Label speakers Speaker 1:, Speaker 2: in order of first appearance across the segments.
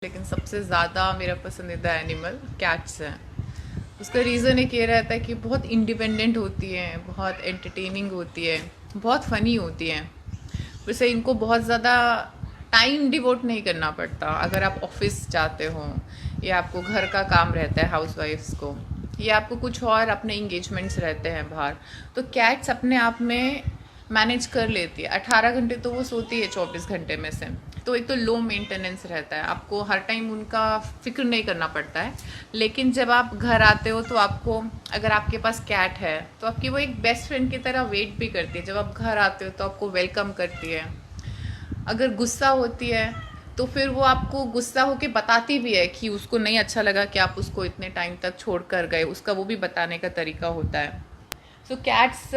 Speaker 1: लेकिन सबसे ज़्यादा मेरा पसंदीदा एनिमल कैट्स है। उसका रीज़न एक ये रहता है कि बहुत इंडिपेंडेंट होती हैं, बहुत एंटरटेनिंग होती है, बहुत फ़नी होती हैं। वैसे इनको बहुत ज़्यादा टाइम डिवोट नहीं करना पड़ता। अगर आप ऑफिस जाते हो या आपको घर का काम रहता है हाउसवाइफ्स को, या आपको कुछ और अपने इंगेजमेंट्स रहते हैं बाहर, तो कैट्स अपने आप में मैनेज कर लेती है। 18 घंटे तो वो सोती है 24 घंटे में से। तो एक तो लो मेंटेनेंस रहता है, आपको हर टाइम उनका फिक्र नहीं करना पड़ता है। लेकिन जब आप घर आते हो तो आपको, अगर आपके पास कैट है तो आपकी वो एक बेस्ट फ्रेंड की तरह वेट भी करती है। जब आप घर आते हो तो आपको वेलकम करती है। अगर गुस्सा होती है तो फिर वो आपको गुस्सा होके बताती भी है कि उसको नहीं अच्छा लगा कि आप उसको इतने टाइम तक छोड़ कर गए, उसका वो भी बताने का तरीका होता है। सो कैट्स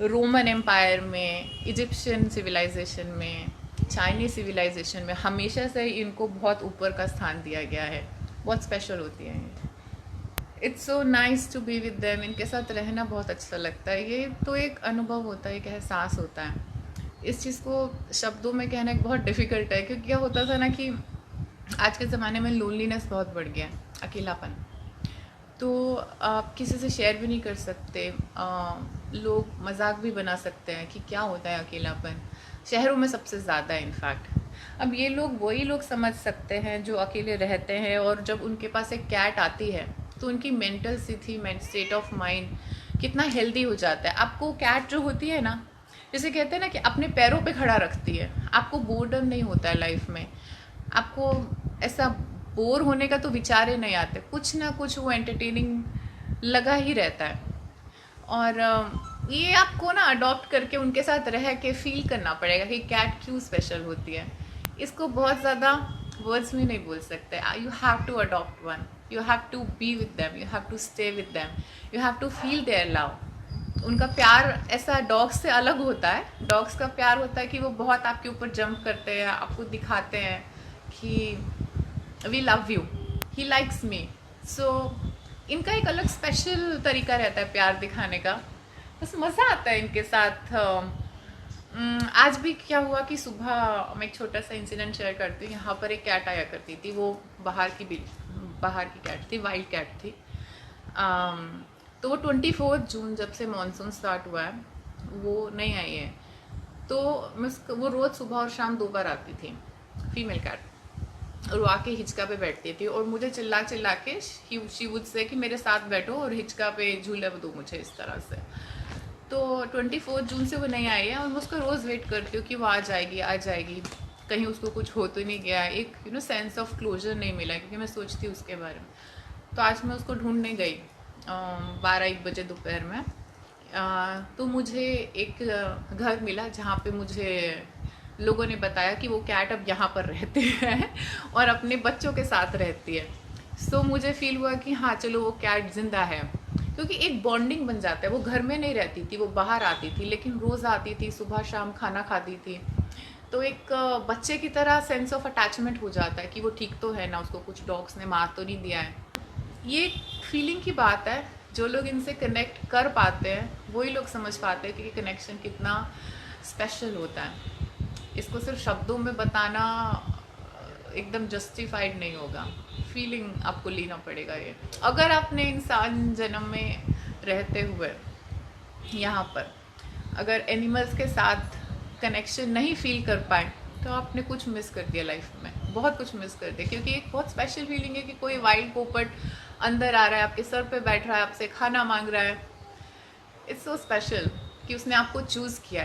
Speaker 1: रोमन एम्पायर में, इजिप्शियन सिविलाइजेशन में, चाइनीज सिविलाइजेशन में हमेशा से इनको बहुत ऊपर का स्थान दिया गया है। बहुत स्पेशल होती है ये। It's so nice to be with them. इनके साथ रहना बहुत अच्छा लगता है। ये तो एक अनुभव होता है, एक एहसास होता है। इस चीज़ को शब्दों में कहना एक बहुत डिफ़िकल्ट है, क्योंकि क्या होता था ना कि आज के ज़माने में लोनलीनेस बहुत बढ़ गया है, अकेलापन। तो आप किसी से शेयर भी नहीं कर सकते। लोग मजाक भी बना सकते हैं कि क्या होता है अकेलापन। शहरों में सबसे ज़्यादा है इनफैक्ट। अब ये लोग वही लोग समझ सकते हैं जो अकेले रहते हैं, और जब उनके पास एक कैट आती है तो उनकी मेंटल स्थिति, स्टेट ऑफ माइंड कितना हेल्दी हो जाता है। आपको कैट जो होती है ना, जैसे कहते हैं ना कि अपने पैरों पे खड़ा रखती है। आपको बोर्डम नहीं होता है लाइफ में। आपको ऐसा बोर होने का तो विचार ही नहीं आते। कुछ ना कुछ वो एंटरटेनिंग लगा ही रहता है। और ये आपको ना अडॉप्ट करके उनके साथ रह के फील करना पड़ेगा कि कैट क्यों स्पेशल होती है। इसको बहुत ज़्यादा वर्ड्स में नहीं बोल सकते। You have to adopt one, you have to be with them, you have to stay with them, you have to feel their love. उनका प्यार ऐसा डॉग्स से अलग होता है। डॉग्स का प्यार होता है कि वो बहुत आपके ऊपर जंप करते हैं, आपको दिखाते हैं कि we love you, he likes me. So इनका एक अलग स्पेशल तरीका रहता है प्यार दिखाने का। बस मज़ा आता है इनके साथ। आज भी क्या हुआ कि सुबह मैं एक छोटा सा इंसिडेंट शेयर करती हूँ। यहाँ पर एक कैट आया करती थी, वो बाहर की कैट थी, वाइल्ड कैट थी। तो वो 24 जून जब से मानसून स्टार्ट हुआ है वो नहीं आई है। तो मैं वो रोज़ सुबह और शाम 2 बार आती थी, फीमेल कैट। और वो आके हिचका पे बैठती थी और मुझे चिल्ला चिल्ला के शी वुड से कि मेरे साथ बैठो और हिचका पे झूले दो मुझे, इस तरह से। तो 24 जून से वो नहीं आई है और मैं उसका रोज़ वेट करती हूँ कि वो आ जाएगी आ जाएगी। कहीं उसको कुछ हो तो नहीं गया, एक सेंस ऑफ क्लोजर नहीं मिला, क्योंकि मैं सोचती हूँ उसके बारे में। तो आज मैं उसको ढूंढने गई 12-1 बजे दोपहर में। तो मुझे एक घर मिला जहाँ पे मुझे लोगों ने बताया कि वो कैट अब यहाँ पर रहते हैं और अपने बच्चों के साथ रहती है। सो मुझे फील हुआ कि हाँ चलो वो कैट जिंदा है, क्योंकि एक बॉन्डिंग बन जाता है। वो घर में नहीं रहती थी, वो बाहर आती थी, लेकिन रोज़ आती थी, सुबह शाम खाना खाती थी। तो एक बच्चे की तरह सेंस ऑफ अटैचमेंट हो जाता है कि वो ठीक तो है ना, उसको कुछ डॉग्स ने मार तो नहीं दिया है। ये फीलिंग की बात है। जो लोग इनसे कनेक्ट कर पाते हैं वही लोग समझ पाते हैं कि कनेक्शन कितना स्पेशल होता है। इसको सिर्फ शब्दों में बताना एकदम जस्टिफाइड नहीं होगा। फीलिंग आपको लेना पड़ेगा ये। अगर आपने इंसान जन्म में रहते हुए यहाँ पर अगर एनिमल्स के साथ कनेक्शन नहीं फील कर पाए तो आपने कुछ मिस कर दिया लाइफ में, बहुत कुछ मिस कर दिया। क्योंकि एक बहुत स्पेशल फीलिंग है कि कोई वाइल्ड पोपट अंदर आ रहा है, आपके सर पे बैठ रहा है, आपसे खाना मांग रहा है। इट्स सो स्पेशल कि उसने आपको चूज़ किया है।